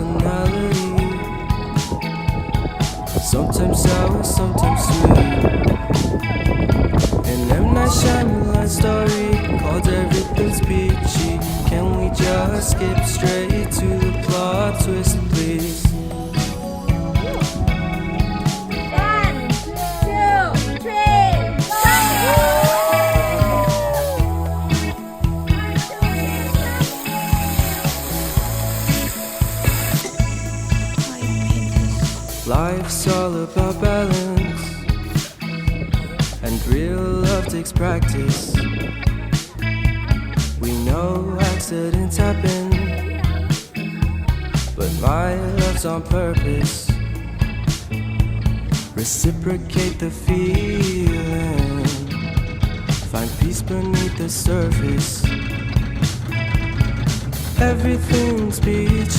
personality. Sometimes sour, sometimes sweet. An M. Night Shyamalan story called Everything's Peachy. Can we just skip straight to the plot twist, please? Life's all about balance, and real love takes practice. We know accidents happen, but my love's on purpose. Reciprocate the feeling, find peace beneath the surface. Everything's peachy.